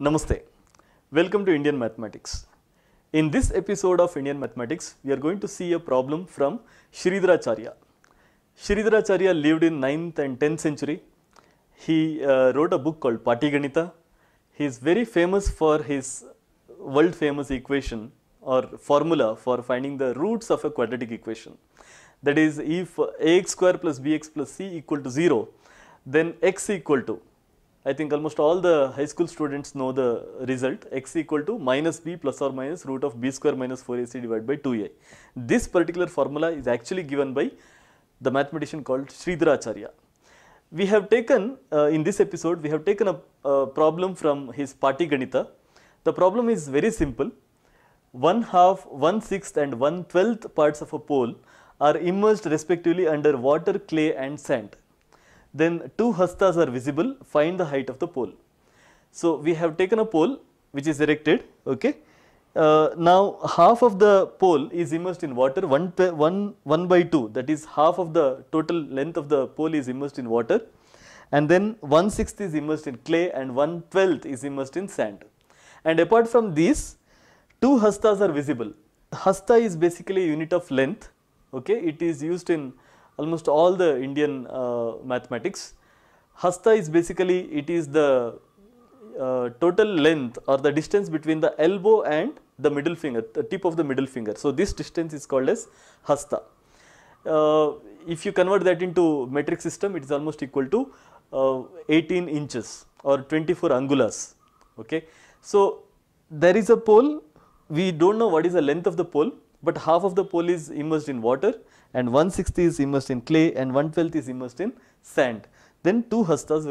Namaste. Welcome to Indian Mathematics. In this episode of Indian Mathematics, we are going to see a problem from Sridharacharya. Sridharacharya lived in 9th and 10th century. He wrote a book called Patiganita. He is very famous for his world famous equation or formula for finding the roots of a quadratic equation. That is, if ax square plus bx plus c equal to 0, then x equal to, I think almost all the high school students know the result, x equal to minus b plus or minus root of b square minus 4ac divided by 2a. This particular formula is actually given by the mathematician called Sridharacharya. We have taken, in this episode, we have taken a problem from his Patiganita. The problem is very simple. 1/2, 1/6 and 1/12 parts of a pole are immersed respectively under water, clay and sand. Then two hastas are visible, find the height of the pole. So we have taken a pole which is erected, okay. Now half of the pole is immersed in water, 1/2, that is half of the total length of the pole is immersed in water, and then 1/6 is immersed in clay and 1/12 is immersed in sand. And apart from these, two hastas are visible. Hasta is basically a unit of length, okay. It is used in almost all the Indian mathematics. Hasta is basically, it is the total length or the distance between the elbow and the middle finger, the tip of the middle finger. So this distance is called as hasta. If you convert that into metric system, it is almost equal to 18 inches or 24 angulas, okay. So there is a pole, we don't know what is the length of the pole, but half of the pole is immersed in water and 1/6 is immersed in clay and 1/12 is immersed in sand. Then two hastas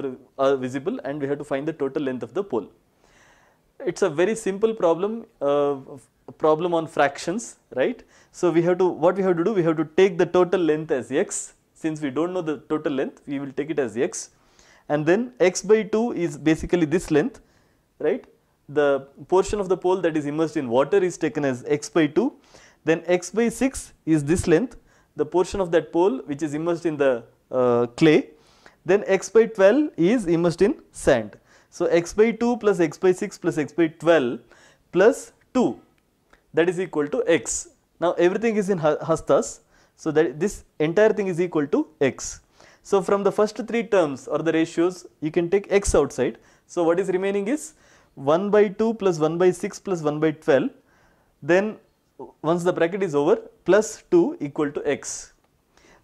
are visible and we have to find the total length of the pole. It's a very simple problem, problem on fractions, right. So we have to, what we have to do, we have to take the total length as x. Since we don't know the total length, we will take it as x, and then x by 2 is basically this length, right. The portion of the pole that is immersed in water is taken as x by 2, then x by 6 is this length, the portion of that pole which is immersed in the clay, then x by 12 is immersed in sand. So x by 2 plus x by 6 plus x by 12 plus 2, that is equal to x. Now everything is in hastas, so that this entire thing is equal to x. So from the first three terms or the ratios, you can take x outside. So what is remaining is 1 by 2 plus 1 by 6 plus 1 by 12, then once the bracket is over, plus 2 equal to x.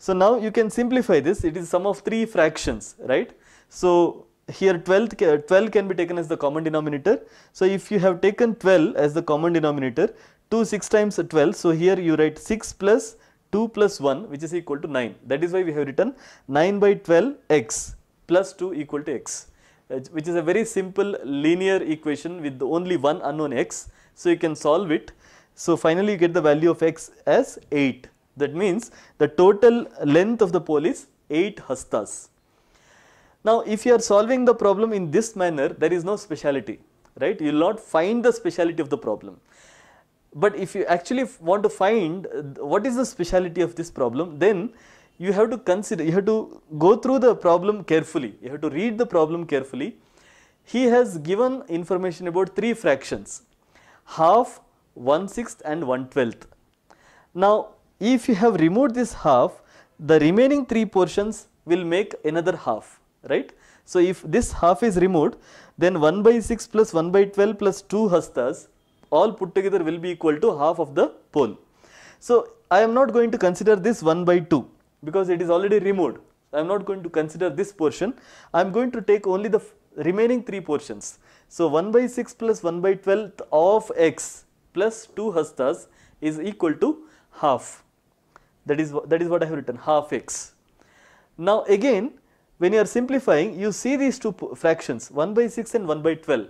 So now you can simplify this, it is sum of three fractions, right. So here 12 can be taken as the common denominator. So if you have taken 12 as the common denominator, 2 6 times 12, so here you write 6 plus 2 plus 1 which is equal to 9. That is why we have written 9 by 12 x plus 2 equal to x, which is a very simple linear equation with only one unknown x. So you can solve it. So finally you get the value of x as 8. That means the total length of the pole is 8 hastas. Now if you are solving the problem in this manner, there is no speciality, right. You will not find the speciality of the problem. But if you actually want to find what is the speciality of this problem, then you have to consider, you have to go through the problem carefully, you have to read the problem carefully. He has given information about three fractions, half, 1/6 and 1/12. Now if you have removed this half, the remaining three portions will make another half, right. So if this half is removed, then 1 by 6 plus 1 by 12 plus 2 hastas all put together will be equal to half of the pole. So I am not going to consider this 1 by 2 because it is already removed. I am not going to consider this portion. I am going to take only the remaining three portions. So 1 by 6 plus 1 by 12 of x plus 2 hastas is equal to half. That is what I have written, half x. Now again, when you are simplifying, you see these two fractions, 1 by 6 and 1 by 12.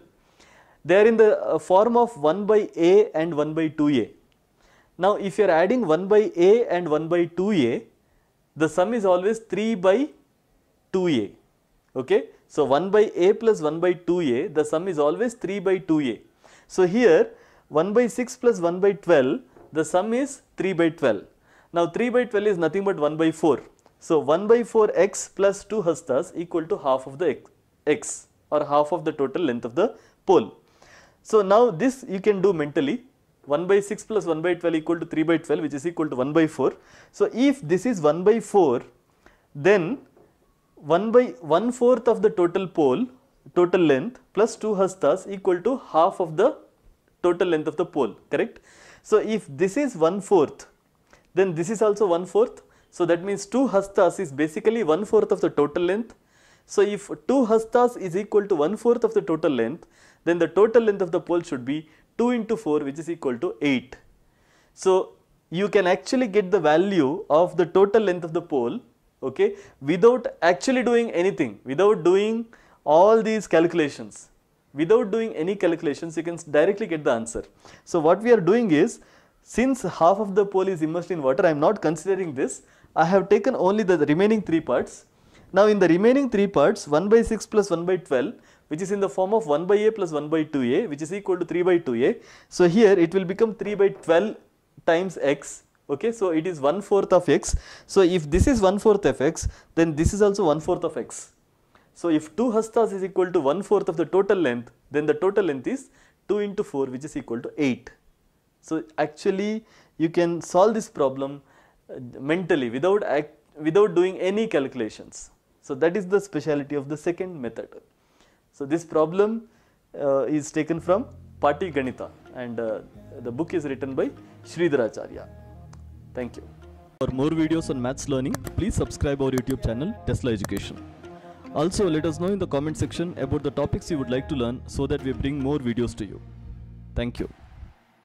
They are in the form of 1 by a and 1 by 2a. Now if you are adding 1 by a and 1 by 2a, the sum is always 3 by 2a, okay. So 1 by a plus 1 by 2a, the sum is always 3 by 2a. So here 1 by 6 plus 1 by 12, the sum is 3 by 12. Now 3 by 12 is nothing but 1 by 4. So 1 by 4 x plus 2 hastas equal to half of the x or half of the total length of the pole. So now this you can do mentally. 1 by 6 plus 1 by 12 equal to 3 by 12, which is equal to 1 by 4. So if this is 1 by 4, then 1 by 1/4 of the total pole, total length plus 2 hastas equal to half of the total length of the pole, correct? So if this is 1/4, then this is also 1/4. So that means 2 hastas is basically 1/4 of the total length. So if 2 hastas is equal to 1/4 of the total length, then the total length of the pole should be 2 into 4, which is equal to 8. So you can actually get the value of the total length of the pole, okay, without actually doing anything, without doing all these calculations. Without doing any calculations, you can directly get the answer. So what we are doing is, since half of the pole is immersed in water, I am not considering this. I have taken only the remaining 3 parts. Now in the remaining 3 parts, 1 by 6 plus 1 by 12, which is in the form of 1 by a plus 1 by 2a, which is equal to 3 by 2a. So here it will become 3 by 12 times x. Okay, so it is 1/4 of x. So if this is 1/4 of x, then this is also 1/4 of x. So if 2 hastas is equal to 1/4 of the total length, then the total length is 2 into 4, which is equal to 8. So actually you can solve this problem mentally without doing any calculations. So that is the speciality of the second method. So this problem is taken from Pati Ganita, and the book is written by Sridharacharya. Thank you. For more videos on maths learning, please subscribe our YouTube channel Tesla Education. Also, let us know in the comment section about the topics you would like to learn so that we bring more videos to you. Thank you.